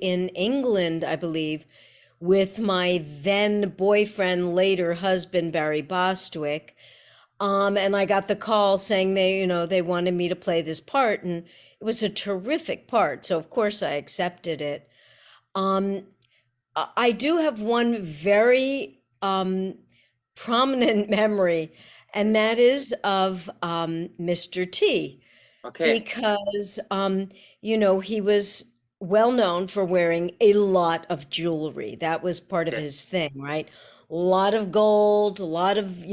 in England, I believe, with my then boyfriend, later husband, Barry Bostwick. And I got the call saying they wanted me to play this part, and it was a terrific part. So of course I accepted it. Um, I do have one very prominent memory, and that is of Mr. T, Okay. because he was well known for wearing a lot of jewelry. That was part of Yes. his thing, right? A lot of gold, a lot of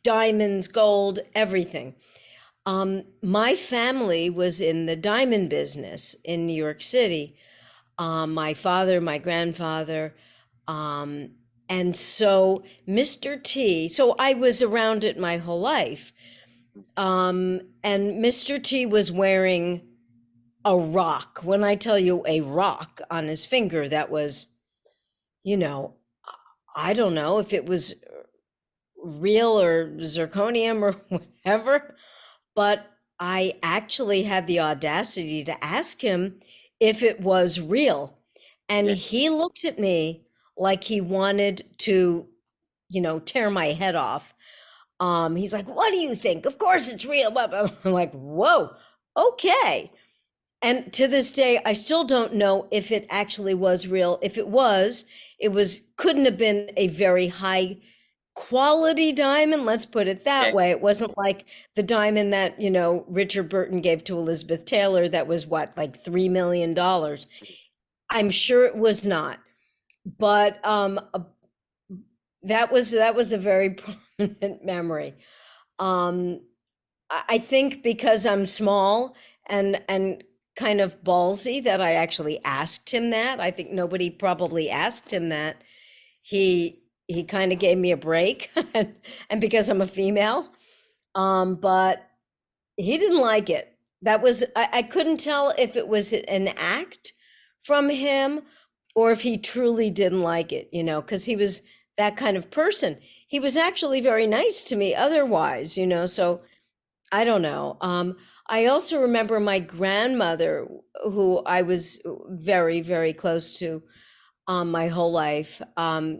diamonds, gold, everything. My family was in the diamond business in New York City. My father, my grandfather, um, and so Mr. T. So I was around it my whole life. And Mr. T was wearing a rock. When I tell you a rock on his finger, that was, you know, I don't know if it was real or zirconium or whatever, but I actually had the audacity to ask him if it was real. And Yeah. he looked at me like he wanted to, tear my head off. He's like, "What do you think? Of course it's real." I'm like, "Whoa, okay." And to this day, I still don't know if it actually was real. If it was couldn't have been a very high quality diamond, let's put it that Yeah. way. It wasn't like the diamond that, Richard Burton gave to Elizabeth Taylor that was what, like $3 million. I'm sure it was not. But that was a very prominent memory. Um, I think because I'm small and kind of ballsy that I actually asked him that. I think nobody probably asked him that. He kind of gave me a break, and because I'm a female, but he didn't like it. I couldn't tell if it was an act from him or if he truly didn't like it, because he was that kind of person. He was actually very nice to me otherwise, so I don't know. I also remember my grandmother, who I was very, very close to my whole life.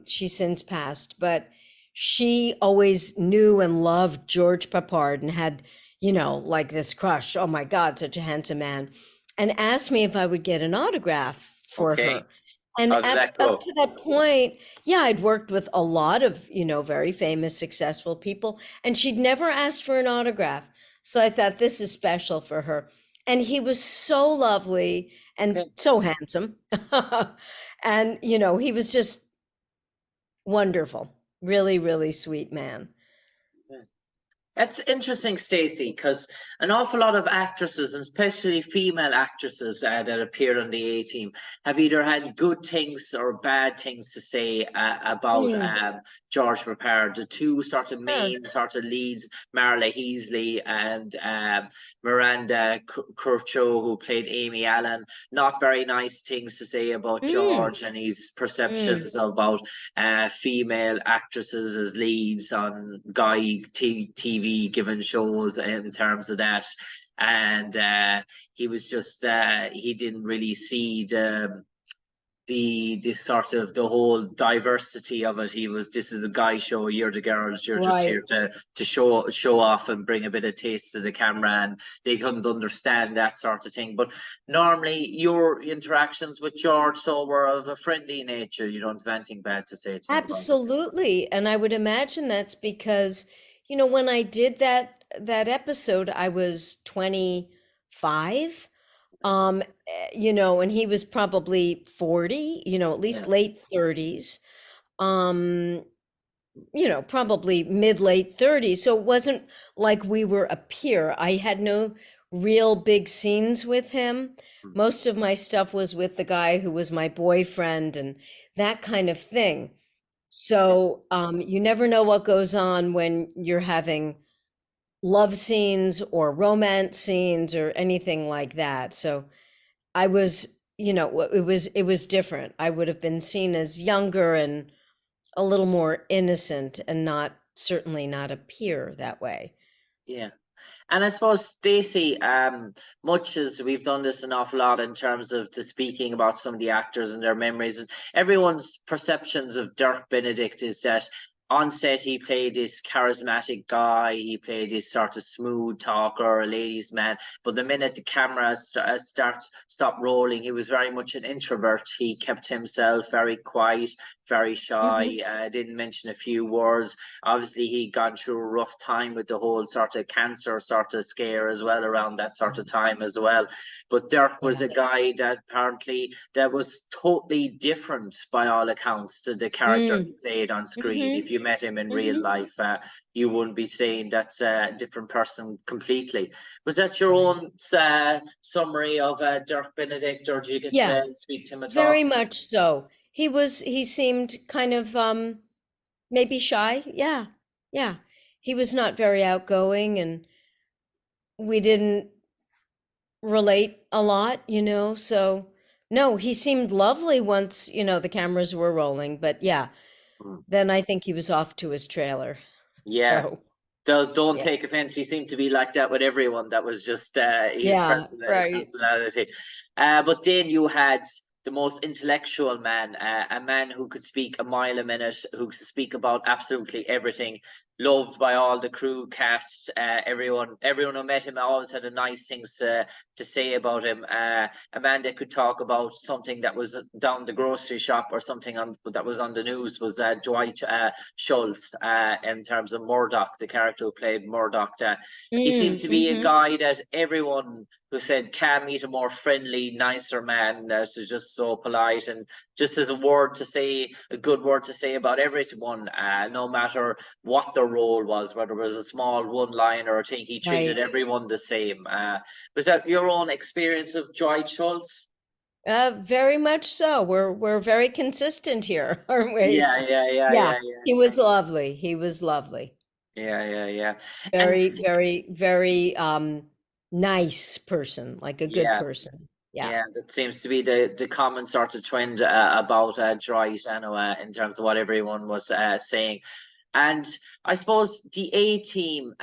She's since passed, but she always knew and loved George Peppard and had, like this crush. Oh my God, such a handsome man. And asked me if I would get an autograph for Okay. her. And How did that up go? to that point, yeah, I'd worked with a lot of, very famous, successful people, and she'd never asked for an autograph. So I thought this is special for her. And he was so lovely and Okay. so handsome. And, he was just wonderful. Really, really sweet man. Yeah. That's interesting, Stacey, because an awful lot of actresses, and especially female actresses that appear on the A Team, have either had good things or bad things to say about Mm, George Peppard. The two sort of sure. main sort of leads, Marla Heasley and Miranda Curcho, who played Amy Allen, not very nice things to say about Mm, George and his mm, perceptions about female actresses as leads on TV given shows in terms of that. And he was just he didn't really see the sort of the whole diversity of it. He was, this is a guy show, you're the girls, you're just right. here to show off and bring a bit of taste to the camera, and they couldn't understand that sort of thing. But normally your interactions with George so were of a friendly nature. You don't have anything bad to say to him about it. Absolutely. And I would imagine that's because, when I did that episode, I was 25. And he was probably 40, at least Yeah. late 30s. Um, probably mid late 30s. So it wasn't like we were a peer. I had no real big scenes with him. Most of my stuff was with the guy who was my boyfriend and that kind of thing. So you never know what goes on when you're having love scenes or romance scenes or anything like that. So I was, it was different. I would have been seen as younger and a little more innocent and not certainly not a peer that way. Yeah. And I suppose, Stacey, much as we've done this an awful lot in terms of to speaking about some of the actors and their memories, and everyone's perceptions of Dirk Benedict is that on set he played this charismatic guy, he played this sort of smooth talker, a ladies' man. But the minute the camera stopped rolling, he was very much an introvert. He kept himself very quiet, very Hmm. shy. Didn't mention a few words. Obviously he'd gone through a rough time with the whole sort of cancer sort of scare as well around that sort of time as well. But Dirk was Yeah. a guy that apparently that was totally different by all accounts to the character he Mm. played on screen. Hmm. If you met him in real Hmm. life, you wouldn't be saying that's a different person completely. Was that your Right. own summary of Dirk Benedict, or do you get Yeah, to speak to him at all? very much so. He seemed kind of maybe shy. Yeah. Yeah. He was not very outgoing, and we didn't relate a lot, so no, he seemed lovely once, the cameras were rolling, but yeah, Mm. then I think he was off to his trailer. Yeah. So, Don't yeah. take offense. He seemed to be like that with everyone. That was just his Yeah, right. personality. But then you had the most intellectual man, a man who could speak a mile a minute, who could speak about absolutely everything, loved by all the crew, cast, everyone who met him always had a nice things to say about him. A man that could talk about something that was down the grocery shop or something that was on the news was Dwight Schultz, in terms of Murdoch, the character who played Murdoch. He seemed Mm, to be a mm-hmm. guy that everyone who said, can meet a more friendly, nicer man who's just so polite and just has a word to say, a good word to say about everyone, no matter what the role was, whether it was a small one liner or a thing, he treated Right. everyone the same. Was that your own experience of Dwight Schultz? Very much so. We're very consistent here, aren't we? Yeah, yeah, yeah, Yeah, yeah, yeah, he was lovely. He was lovely. yeah, yeah, yeah. And Very, very, very nice person, like a good yeah, person. Yeah. yeah, that seems to be the common sort of trend about Dwight, I know, in terms of what everyone was saying. And I suppose the A Team,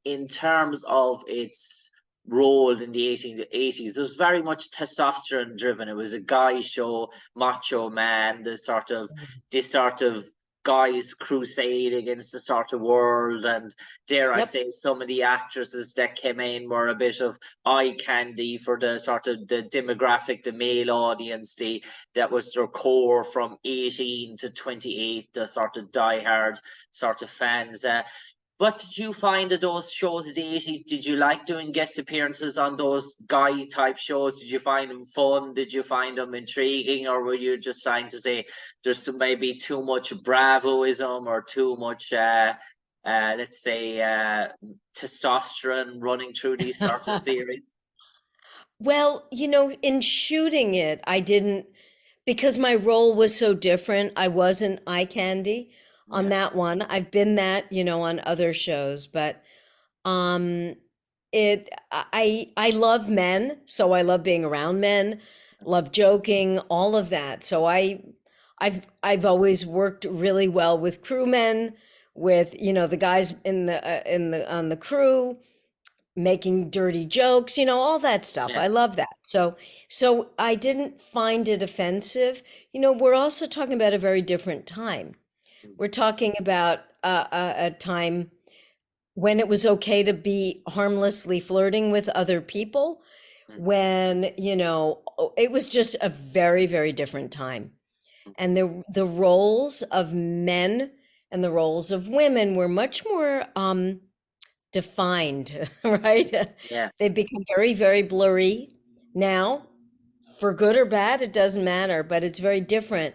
in terms of its role in the 1880s, it was very much testosterone driven. It was a guy show, macho man, this sort of guys crusade against the sort of world. And dare I Yep. say, some of the actresses that came in were a bit of eye candy for the sort of the demographic, the male audience. That was their core from 18 to 28, the sort of diehard sort of fans. What did you find of those shows in the 80s? Did you like doing guest appearances on those guy type shows? Did you find them fun? Did you find them intriguing? Or were you just trying to say there's maybe too much bravoism or too much, let's say, testosterone running through these sort of series? Well, in shooting it, I didn't, because my role was so different, I wasn't eye candy on Yeah. that one. I've been that, on other shows, but um I love men, so I love being around men, love joking, all of that. So I've always worked really well with crewmen, with, the guys in the on the crew, making dirty jokes, all that stuff. Yeah. I love that. So I didn't find it offensive. We're also talking about a very different time. We're talking about a time when it was okay to be harmlessly flirting with other people, when, it was just a very, very different time. And the roles of men and the roles of women were much more defined, right? Yeah. They become very, very blurry now, for good or bad, it doesn't matter, but it's very different.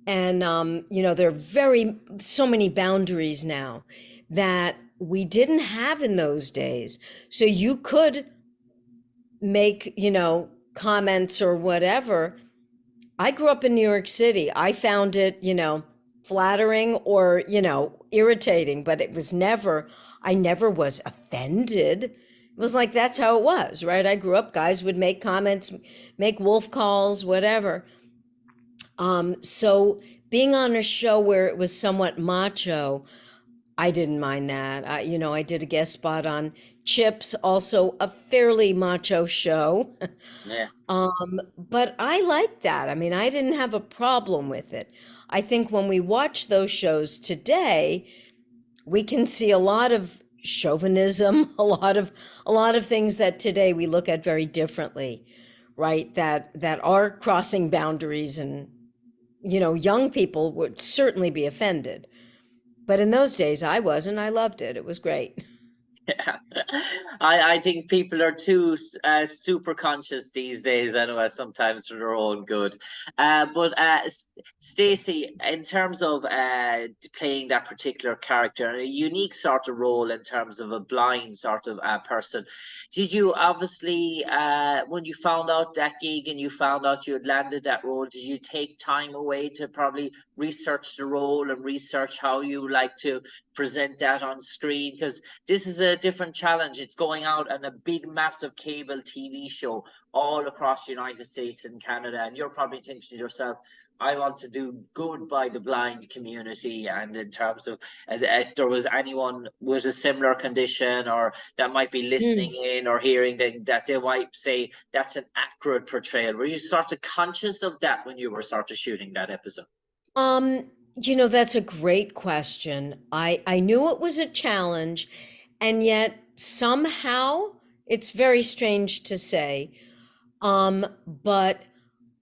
And there are so many boundaries now that we didn't have in those days. So you could make, comments or whatever. I grew up in New York City. I found it, flattering or, irritating, but I never was offended. It was like, that's how it was, right? I grew up, guys would make comments, make wolf calls, whatever. So being on a show where it was somewhat macho, I didn't mind that. I did a guest spot on Chips, also a fairly macho show. Yeah. But I liked that. I mean, I didn't have a problem with it. I think when we watch those shows today, we can see a lot of chauvinism, a lot of things that today we look at very differently, right? That are crossing boundaries, and young people would certainly be offended. But in those days I wasn't. I loved it. It was great. Yeah. I think people are too super conscious these days anyway, sometimes for their own good. But Stacey, in terms of playing that particular character, a unique sort of role in terms of a blind sort of person, did you obviously, when you found out that gig and you found out you had landed that role, did you take time away to probably research the role and research how you like to present that on screen? Because this is a different challenge. It's going out on a big, massive cable TV show all across the United States and Canada. And you're probably thinking to yourself, I want to do good by the blind community. And in terms of if there was anyone with a similar condition or that might be listening Mm. in or hearing, that they might say that's an accurate portrayal. Were you sort of conscious of that when you were sort of shooting that episode? Um, that's a great question. I knew it was a challenge, and yet somehow it's very strange to say. But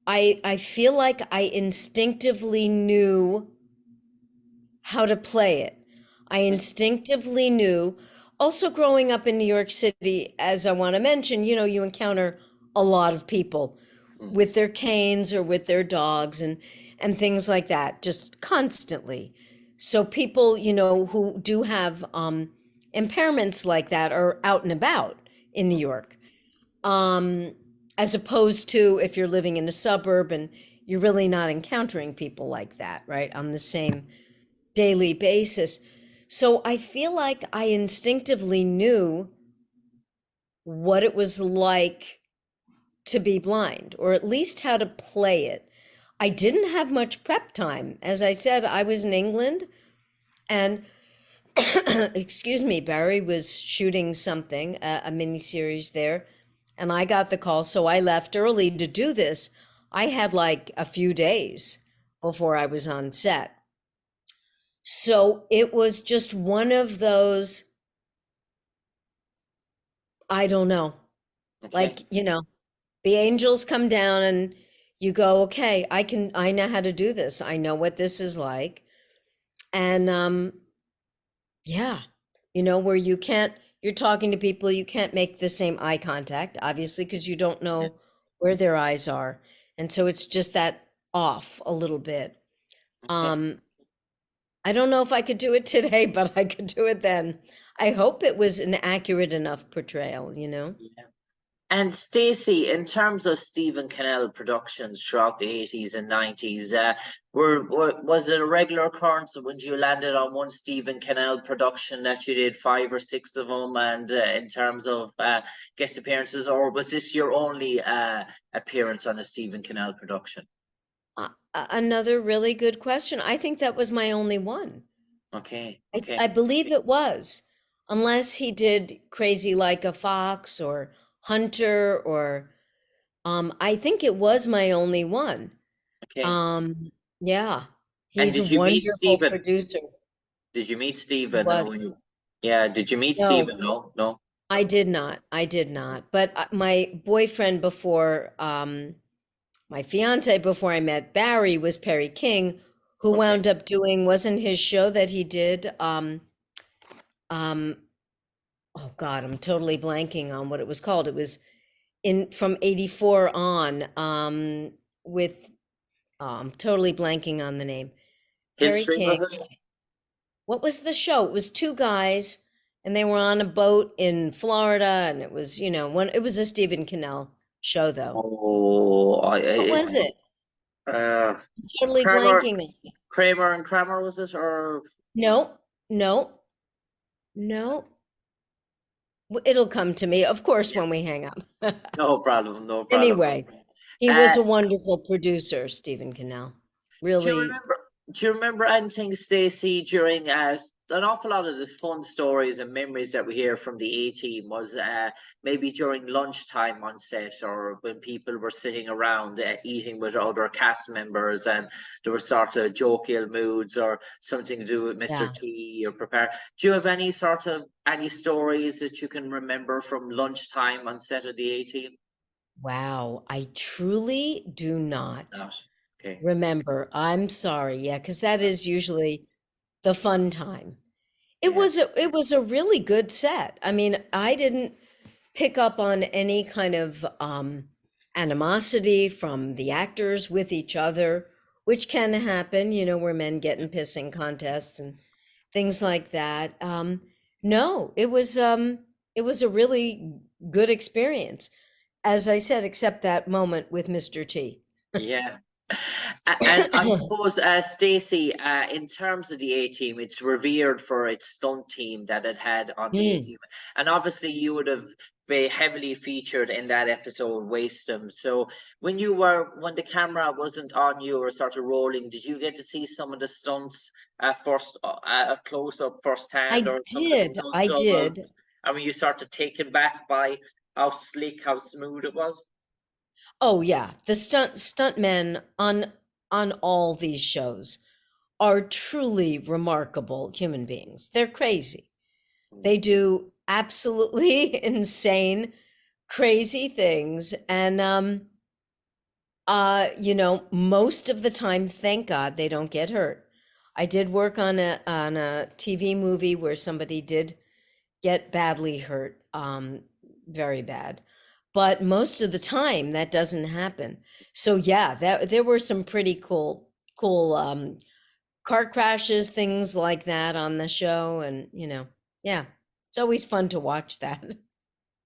I feel like I instinctively knew how to play it. I instinctively knew. Also, growing up in New York City, as I want to mention, you encounter a lot of people Mm. with their canes or with their dogs and things like that, just constantly. So people, who do have impairments like that are out and about in New York. Um, as opposed to if you're living in a suburb and you're really not encountering people like that, right, on the same daily basis. So I feel like I instinctively knew what it was like to be blind, or at least how to play it. I didn't have much prep time. As I said, I was in England, and excuse me, Barry was shooting something, a mini series there, and I got the call. So I left early to do this. I had like a few days before I was on set. So it was just one of those, I don't know, Okay. like, the angels come down and you go, okay, I know how to do this. I know what this is like. And yeah, where you're talking to people, you can't make the same eye contact, obviously, because you don't Yeah. know where their eyes are. And so it's just that off a little bit. Okay. Um, I don't know if I could do it today, but I could do it then. I hope it was an accurate enough portrayal. Yeah. And Stacey, in terms of Stephen Cannell productions throughout the 80s and 90s, was it a regular occurrence when you landed on one Stephen Cannell production that you did five or six of them, and in terms of guest appearances, or was this your only appearance on a Stephen Cannell production? Another really good question. I think that was my only one. Okay, I, okay, I believe it was, unless he did Crazy Like a Fox or Hunter, or I think it was my only one. okay. Yeah, And he's a did you meet wonderful Stephen? producer. Did you meet He Stephen? was. Yeah, did you meet No, Stephen? No, no. I did not. I did not. But my boyfriend before, my fiance before I met Barry was Perry King, who Okay. wound up doing, wasn't his show that he did, um, oh God, I'm totally blanking on what it was called. It was in from 84 on, with, I'm totally blanking on the name. Hill Perry Street was King. it? What was the show? It was two guys and they were on a boat in Florida, and it was, it was a Stephen Cannell show though. Oh, What was it? uh, Totally Kramer, blanking on it. Kramer and Kramer was it, or No, no, no. It'll come to me, of course, yeah, when we hang up. no problem, no problem. Anyway, he was Uh, a wonderful producer, Stephen Cannell. do you Really. remember? Do you remember anything, Stacey, during an awful lot of the fun stories and memories that we hear from the A Team was maybe during lunchtime on set, or when people were sitting around eating with other cast members, and there were sort of jovial moods or something to do with Mr. Yeah. T or prepare. Do you have any stories that you can remember from lunchtime on set of the A Team? Wow. I truly do not Not. Okay. remember. I'm sorry. Yeah, because that is usually the fun time. Yeah. It was a really good set. I mean, I didn't pick up on any kind of animosity from the actors with each other, which can happen, you know, where men get in pissing contests and things like that. No, it was a really good experience. As I said, except that moment with Mr. T. Yeah. And I suppose, Stacey, in terms of the A Team, it's revered for its stunt team that it had on the A Mm. Team. And obviously, you would have been heavily featured in that episode, Waste 'em. So, when the camera wasn't on you or started rolling, did you get to see some of the stunts first, close up firsthand, or some of the stunt I did. doubles? And when you started taken back by how slick, how smooth it was? Oh yeah, the stuntmen on all these shows are truly remarkable human beings. They're crazy. They do absolutely insane, crazy things. And you know, most of the time, thank God they don't get hurt. I did work on a TV movie where somebody did get badly hurt, very bad. But most of the time that doesn't happen. So yeah, that there were some pretty cool car crashes, things like that on the show. And, you know, yeah, it's always fun to watch that.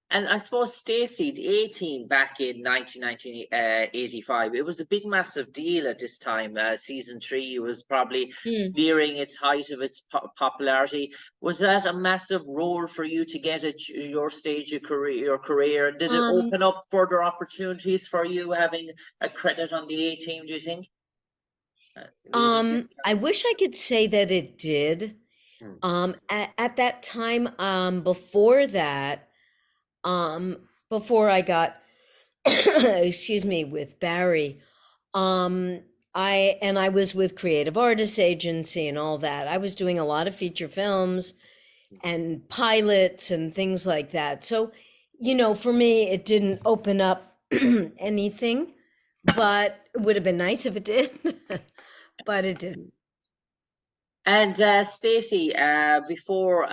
And I suppose, Stacey, the A Team back in 1985, it was a big, massive deal at this time. Season three was probably Hmm. nearing its height of its popularity. Was that a massive role for you to get at your stage of your career? And did it Um, open up further opportunities for you having a credit on the A Team, do you think? Leaving this I time? wish I could say that it did. Hmm. At that time, before that, before I got, excuse me, with Barry, um, I was with Creative Artists Agency and all that. I was doing a lot of feature films and pilots and things like that. So, you know, for me, it didn't open up anything, but it would have been nice if it did, but it didn't. And Stacey, before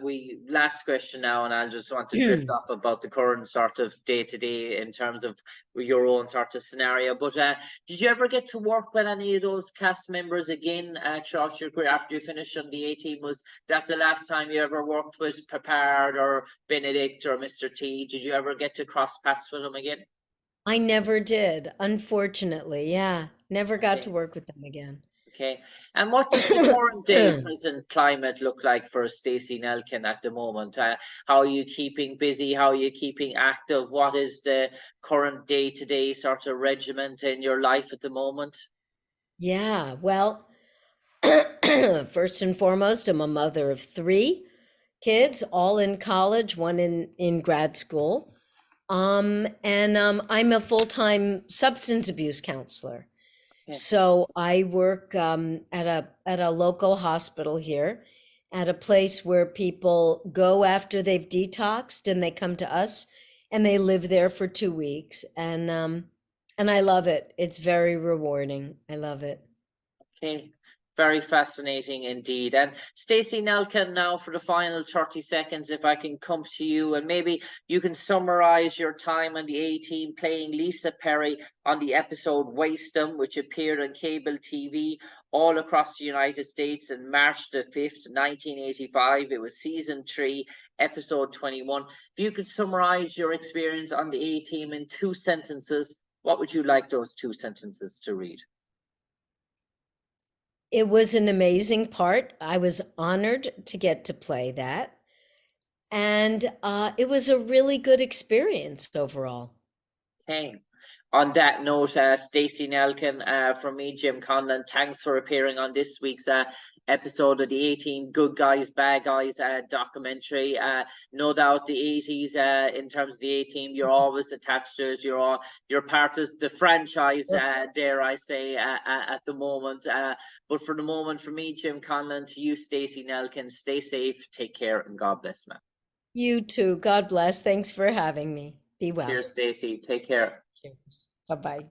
we last question now, and I just want to drift off about the current sort of day to day in terms of your own sort of scenario. But did you ever get to work with any of those cast members again throughout your career after you finished on the A Team? Was that the last time you ever worked with Peppard or Benedict or Mr. T? Did you ever get to cross paths with them again? I never did, unfortunately. Yeah, never got to Okay. work with them again. Okay. And what does the current day present climate look like for Stacey Nelkin at the moment? How are you keeping busy? How are you keeping active? What is the current day-to-day sort of regiment in your life at the moment? Yeah, well, first and foremost, I'm a mother of three kids, all in college, one in grad school. And I'm a full-time substance abuse counselor. Okay. So I work at a local hospital here, at a place where people go after they've detoxed and they come to us and they live there for 2 weeks. And I love it. It's very rewarding. I love it. Okay, very fascinating indeed. And Stacey Nelkin, now for the final 30 seconds, if I can come to you, and maybe you can summarize your time on the A Team playing Lisa Perry on the episode Waste 'em, which appeared on cable TV all across the United States on March the 5th, 1985. It was season three, episode 21. If you could summarize your experience on the A Team in 2 sentences, what would you like those 2 sentences to read? It was an amazing part. I was honored to get to play that. And it was a really good experience overall. Okay. On that note, Stacey Nelkin, from me, Jim Conlan, thanks for appearing on this week's episode of the 18 Good Guys, Bad Guys documentary. No doubt the 80s, in terms of the 18, you're always attached to it. You're part of the franchise, dare I say, at the moment. But for the moment, from me, Jim Conlan, to you, Stacey Nelkin, stay safe, take care, and God bless, man. You too. God bless. Thanks for having me. Be well. Cheers, Stacey. Take care. Cheers. Bye-bye.